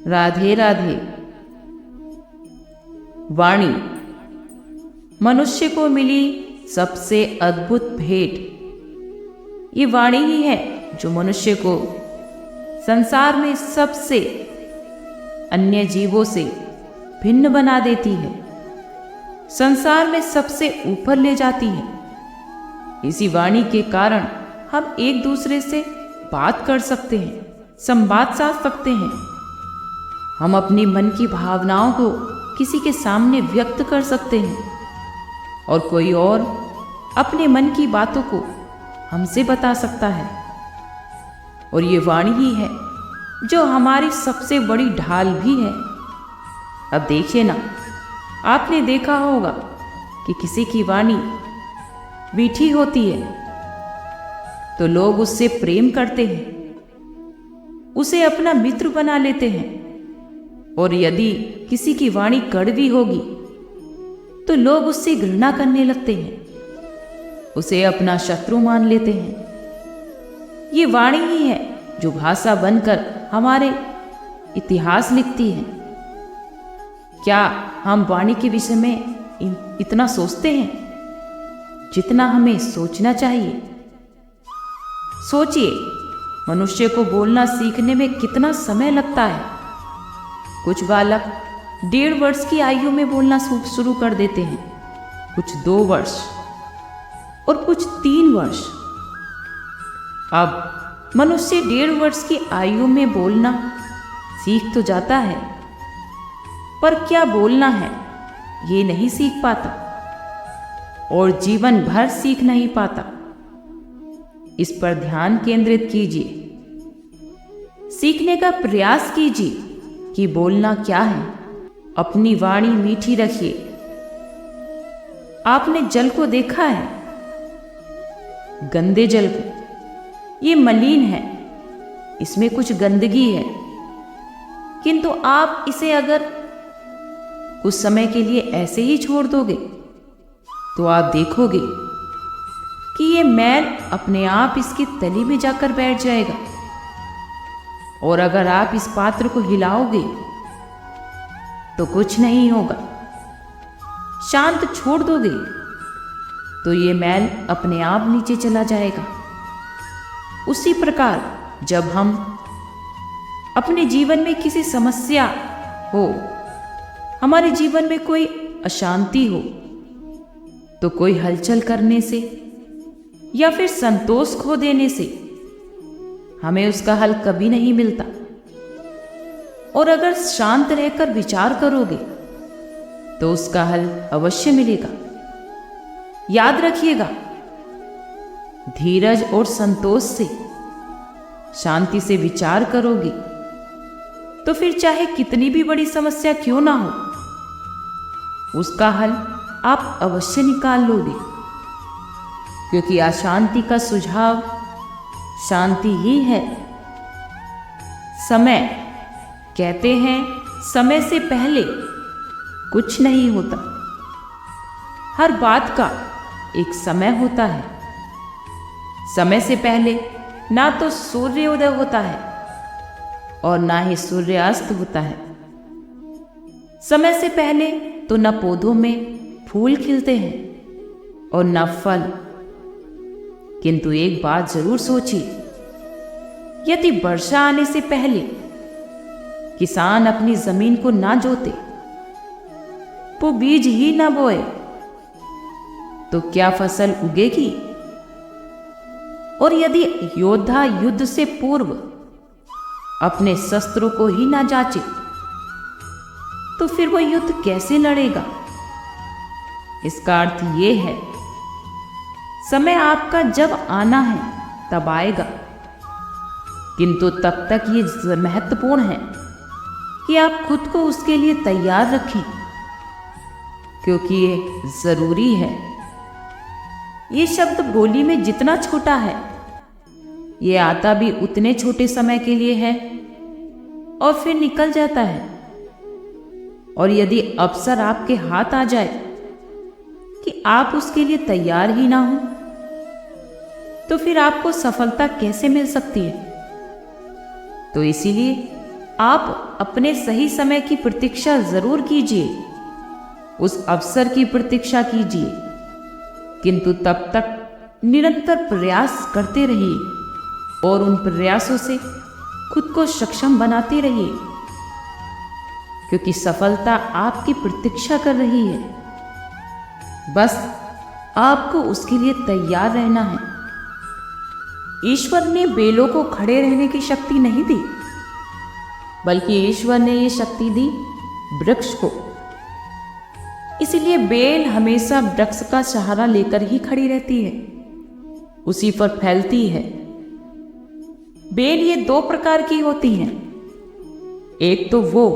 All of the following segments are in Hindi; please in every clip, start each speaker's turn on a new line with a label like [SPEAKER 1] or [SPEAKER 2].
[SPEAKER 1] राधे राधे। वाणी मनुष्य को मिली सबसे अद्भुत भेंट। ये वाणी ही है जो मनुष्य को संसार में सबसे अन्य जीवों से भिन्न बना देती है, संसार में सबसे ऊपर ले जाती है। इसी वाणी के कारण हम एक दूसरे से बात कर सकते हैं, संवाद साध सकते हैं। हम अपनी मन की भावनाओं को किसी के सामने व्यक्त कर सकते हैं और कोई और अपने मन की बातों को हमसे बता सकता है। और ये वाणी ही है जो हमारी सबसे बड़ी ढाल भी है। अब देखिए ना, आपने देखा होगा कि किसी की वाणी मीठी होती है तो लोग उससे प्रेम करते हैं, उसे अपना मित्र बना लेते हैं। और यदि किसी की वाणी कड़वी होगी तो लोग उससे घृणा करने लगते हैं, उसे अपना शत्रु मान लेते हैं। ये वाणी ही है जो भाषा बनकर हमारे इतिहास लिखती है। क्या हम वाणी के विषय में इतना सोचते हैं जितना हमें सोचना चाहिए? सोचिए, मनुष्य को बोलना सीखने में कितना समय लगता है। कुछ बालक 1.5 वर्ष की आयु में बोलना शुरू कर देते हैं, कुछ 2 वर्ष और कुछ 3 वर्ष। अब मनुष्य 1.5 वर्ष की आयु में बोलना सीख तो जाता है, पर क्या बोलना है ये नहीं सीख पाता और जीवन भर सीख नहीं पाता। इस पर ध्यान केंद्रित कीजिए, सीखने का प्रयास कीजिए कि बोलना क्या है। अपनी वाणी मीठी रखिए। आपने जल को देखा है, गंदे जल को। ये मलिन है, इसमें कुछ गंदगी है, किंतु आप इसे अगर कुछ समय के लिए ऐसे ही छोड़ दोगे तो आप देखोगे कि ये मैल अपने आप इसकी तली में जाकर बैठ जाएगा। और अगर आप इस पात्र को हिलाओगे तो कुछ नहीं होगा। शांत छोड़ दोगे तो ये मैल अपने आप नीचे चला जाएगा। उसी प्रकार जब हम अपने जीवन में किसी समस्या हो, हमारे जीवन में कोई अशांति हो, तो कोई हलचल करने से या फिर संतोष खो देने से हमें उसका हल कभी नहीं मिलता। और अगर शांत रहकर विचार करोगे तो उसका हल अवश्य मिलेगा। याद रखिएगा, धीरज और संतोष से, शांति से विचार करोगे तो फिर चाहे कितनी भी बड़ी समस्या क्यों ना हो, उसका हल आप अवश्य निकाल लोगे। क्योंकि अशांति का सुझाव शांति ही है। समय, कहते हैं समय से पहले कुछ नहीं होता। हर बात का एक समय होता है। समय से पहले ना तो सूर्योदय होता है और ना ही सूर्यास्त होता है। समय से पहले तो न पौधों में फूल खिलते हैं और न फल। किंतु एक बात जरूर सोचिए, यदि वर्षा आने से पहले किसान अपनी जमीन को ना जोते, वो बीज ही ना बोए, तो क्या फसल उगेगी? और यदि योद्धा युद्ध से पूर्व अपने शस्त्रों को ही ना जांचे, तो फिर वो युद्ध कैसे लड़ेगा? इसका अर्थ ये है, समय आपका जब आना है तब आएगा, किंतु तब तक ये महत्वपूर्ण है कि आप खुद को उसके लिए तैयार रखें, क्योंकि ये जरूरी है। ये शब्द बोली में जितना छोटा है, ये आता भी उतने छोटे समय के लिए है और फिर निकल जाता है। और यदि अवसर आपके हाथ आ जाए कि आप उसके लिए तैयार ही ना हो, तो फिर आपको सफलता कैसे मिल सकती है? तो इसीलिए आप अपने सही समय की प्रतीक्षा जरूर कीजिए, उस अवसर की प्रतीक्षा कीजिए, किंतु तब तक निरंतर प्रयास करते रहिए और उन प्रयासों से खुद को सक्षम बनाते रहिए, क्योंकि सफलता आपकी प्रतीक्षा कर रही है। बस आपको उसके लिए तैयार रहना है। ईश्वर ने बेलों को खड़े रहने की शक्ति नहीं दी, बल्कि ईश्वर ने ये शक्ति दी वृक्ष को। इसलिए बेल हमेशा वृक्ष का सहारा लेकर ही खड़ी रहती है, उसी पर फैलती है। बेल ये दो प्रकार की होती हैं। एक तो वो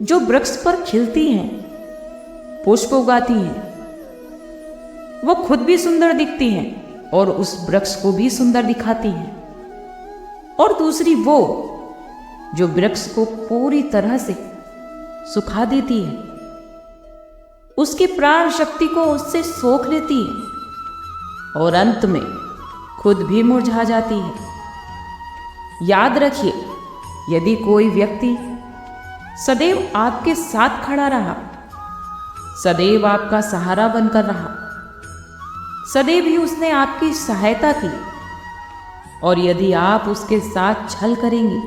[SPEAKER 1] जो वृक्ष पर खिलती हैं, पुष्प उगाती हैं, वो खुद भी सुंदर दिखती हैं और उस वृक्ष को भी सुंदर दिखाती हैं। और दूसरी वो जो वृक्ष को पूरी तरह से सुखा देती है, उसकी प्राण शक्ति को उससे सोख लेती है और अंत में खुद भी मुरझा जाती है। याद रखिए, यदि कोई व्यक्ति सदैव आपके साथ खड़ा रहा, सदैव आपका सहारा बनकर रहा, सदैव ही उसने आपकी सहायता की, और यदि आप उसके साथ छल करेंगे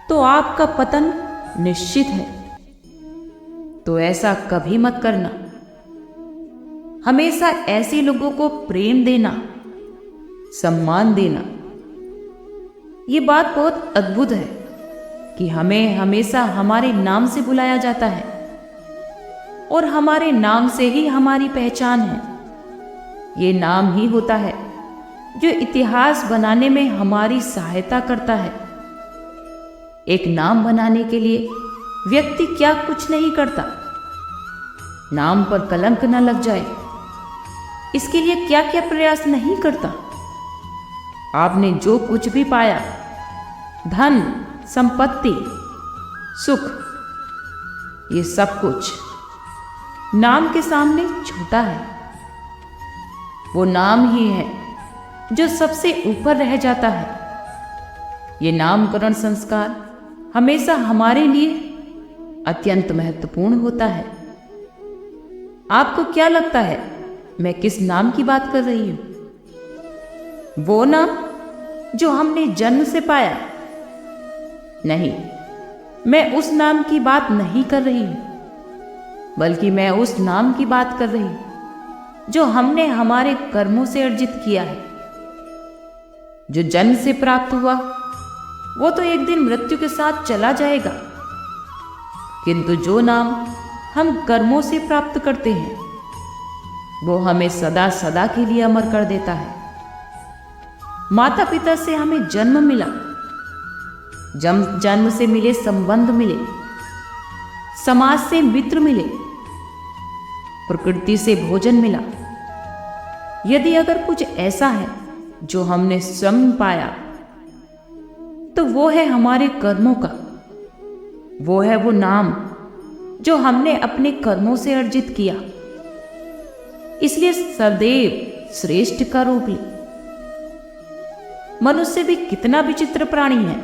[SPEAKER 1] तो आपका पतन निश्चित है। तो ऐसा कभी मत करना। हमेशा ऐसे लोगों को प्रेम देना, सम्मान देना। ये बात बहुत अद्भुत है कि हमें हमेशा हमारे नाम से बुलाया जाता है और हमारे नाम से ही हमारी पहचान है। ये नाम ही होता है जो इतिहास बनाने में हमारी सहायता करता है। एक नाम बनाने के लिए व्यक्ति क्या कुछ नहीं करता। नाम पर कलंक न लग जाए, इसके लिए क्या क्या प्रयास नहीं करता। आपने जो कुछ भी पाया, धन, संपत्ति, सुख, ये सब कुछ नाम के सामने छोटा है। वो नाम ही है जो सबसे ऊपर रह जाता है। ये नामकरण संस्कार हमेशा हमारे लिए अत्यंत महत्वपूर्ण होता है। आपको क्या लगता है मैं किस नाम की बात कर रही हूं? वो नाम जो हमने जन्म से पाया? नहीं, मैं उस नाम की बात नहीं कर रही हूं, बल्कि मैं उस नाम की बात कर रही हूं जो हमने हमारे कर्मों से अर्जित किया है। जो जन्म से प्राप्त हुआ वो तो एक दिन मृत्यु के साथ चला जाएगा, किंतु जो नाम हम कर्मों से प्राप्त करते हैं वो हमें सदा सदा के लिए अमर कर देता है। माता पिता से हमें जन्म मिला, जन्म से मिले संबंध मिले, समाज से मित्र मिले, प्रकृति से भोजन मिला। यदि अगर कुछ ऐसा है जो हमने स्वयं पाया, तो वो है हमारे कर्मों का। वो है वो नाम जो हमने अपने कर्मों से अर्जित किया। इसलिए सदैव श्रेष्ठ का रूप ले। मनुष्य भी कितना विचित्र प्राणी है,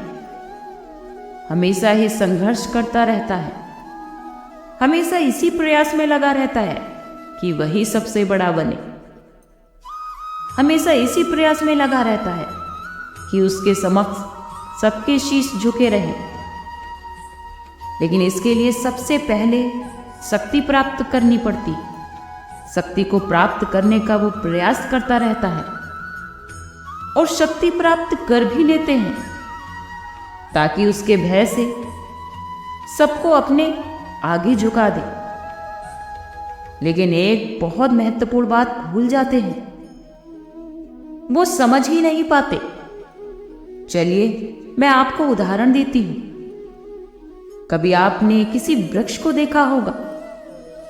[SPEAKER 1] हमेशा ही संघर्ष करता रहता है, हमेशा इसी प्रयास में लगा रहता है कि वही सबसे बड़ा बने, हमेशा इसी प्रयास में लगा रहता है कि उसके समक्ष सबके शीश झुके रहे। लेकिन इसके लिए सबसे पहले शक्ति प्राप्त करनी पड़ती। शक्ति को प्राप्त करने का वो प्रयास करता रहता है और शक्ति प्राप्त कर भी लेते हैं, ताकि उसके भय से सबको अपने आगे झुका दे। लेकिन एक बहुत महत्वपूर्ण बात भूल जाते हैं, वो समझ ही नहीं पाते। चलिए मैं आपको उदाहरण देती हूं। कभी आपने किसी वृक्ष को देखा होगा,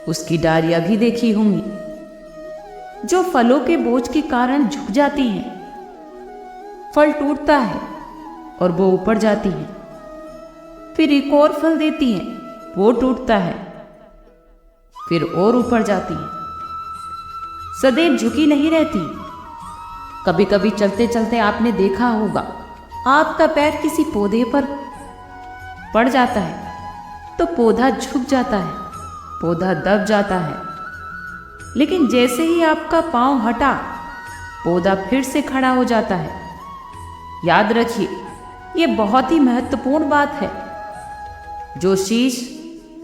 [SPEAKER 1] उसकी डालियां भी देखी होंगी, जो फलों के बोझ के कारण झुक जाती हैं। फल टूटता है और वो ऊपर जाती है, फिर एक और फल देती है, वो टूटता है, फिर और ऊपर जाती है, सदैव झुकी नहीं रहती। कभी कभी चलते चलते आपने देखा होगा आपका पैर किसी पौधे पर पड़ जाता है तो पौधा झुक जाता है, पौधा दब जाता है। लेकिन जैसे ही आपका पांव हटा, पौधा फिर से खड़ा हो जाता है। याद रखिए, ये बहुत ही महत्वपूर्ण बात है। जो शीश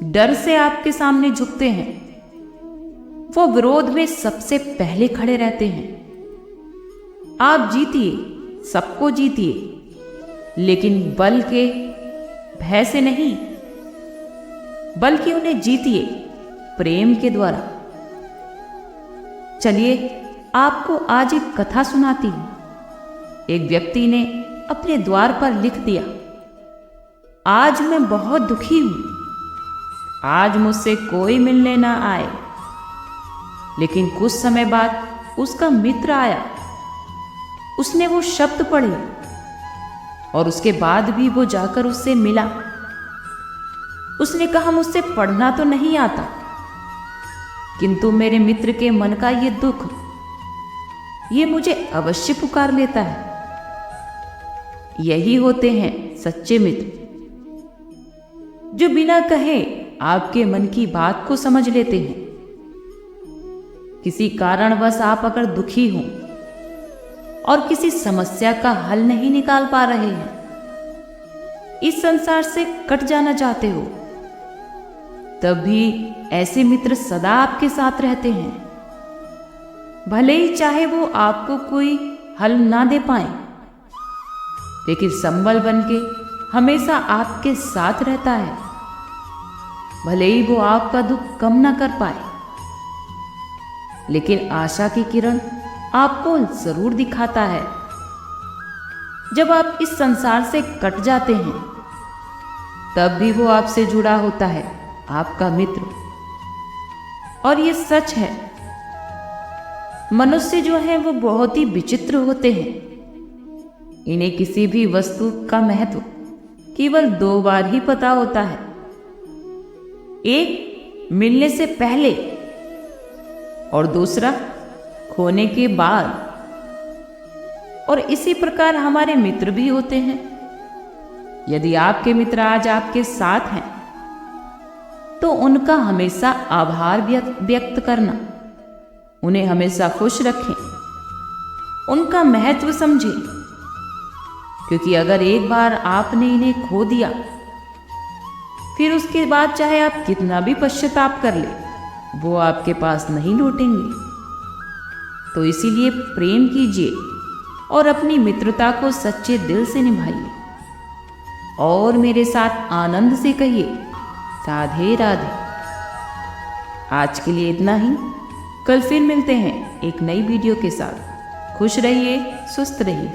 [SPEAKER 1] डर से आपके सामने झुकते हैं, वो विरोध में सबसे पहले खड़े रहते हैं। आप जीतिए, सबको जीतिए, लेकिन बल के भय से नहीं, बल्कि उन्हें जीतिए प्रेम के द्वारा। चलिए आपको आज एक कथा सुनाती हूं। एक व्यक्ति ने अपने द्वार पर लिख दिया, आज मैं बहुत दुखी हूं, आज मुझसे कोई मिलने ना आए। लेकिन कुछ समय बाद उसका मित्र आया। उसने वो शब्द पढ़े और उसके बाद भी वो जाकर उससे मिला। उसने कहा, मुझसे पढ़ना तो नहीं आता, किंतु मेरे मित्र के मन का ये दुख, ये मुझे अवश्य पुकार लेता है। यही होते हैं सच्चे मित्र, जो बिना कहे आपके मन की बात को समझ लेते हैं। किसी कारणवश आप अगर दुखी हों और किसी समस्या का हल नहीं निकाल पा रहे हैं, इस संसार से कट जाना चाहते हो, तब भी ऐसे मित्र सदा आपके साथ रहते हैं। भले ही चाहे वो आपको कोई हल ना दे पाए, लेकिन संबल बन के हमेशा आपके साथ रहता है। भले ही वो आपका दुख कम ना कर पाए, लेकिन आशा की किरण आपको जरूर दिखाता है। जब आप इस संसार से कट जाते हैं, तब भी वो आपसे जुड़ा होता है, आपका मित्र। और ये सच है, मनुष्य जो है वो बहुत ही विचित्र होते हैं। इन्हें किसी भी वस्तु का महत्व केवल 2 बार ही पता होता है, एक मिलने से पहले और दूसरा खोने के बाद। और इसी प्रकार हमारे मित्र भी होते हैं। यदि आपके मित्र आज आपके साथ हैं, तो उनका हमेशा आभार व्यक्त करना, उन्हें हमेशा खुश रखें, उनका महत्व समझें। क्योंकि अगर एक बार आपने इन्हें खो दिया, फिर उसके बाद चाहे आप कितना भी पश्चाताप कर ले, वो आपके पास नहीं लौटेंगे। तो इसीलिए प्रेम कीजिए और अपनी मित्रता को सच्चे दिल से निभाइए। और मेरे साथ आनंद से कहिए, राधे राधे। आज के लिए इतना ही। कल फिर मिलते हैं एक नई वीडियो के साथ। खुश रहिए, स्वस्थ रहिए।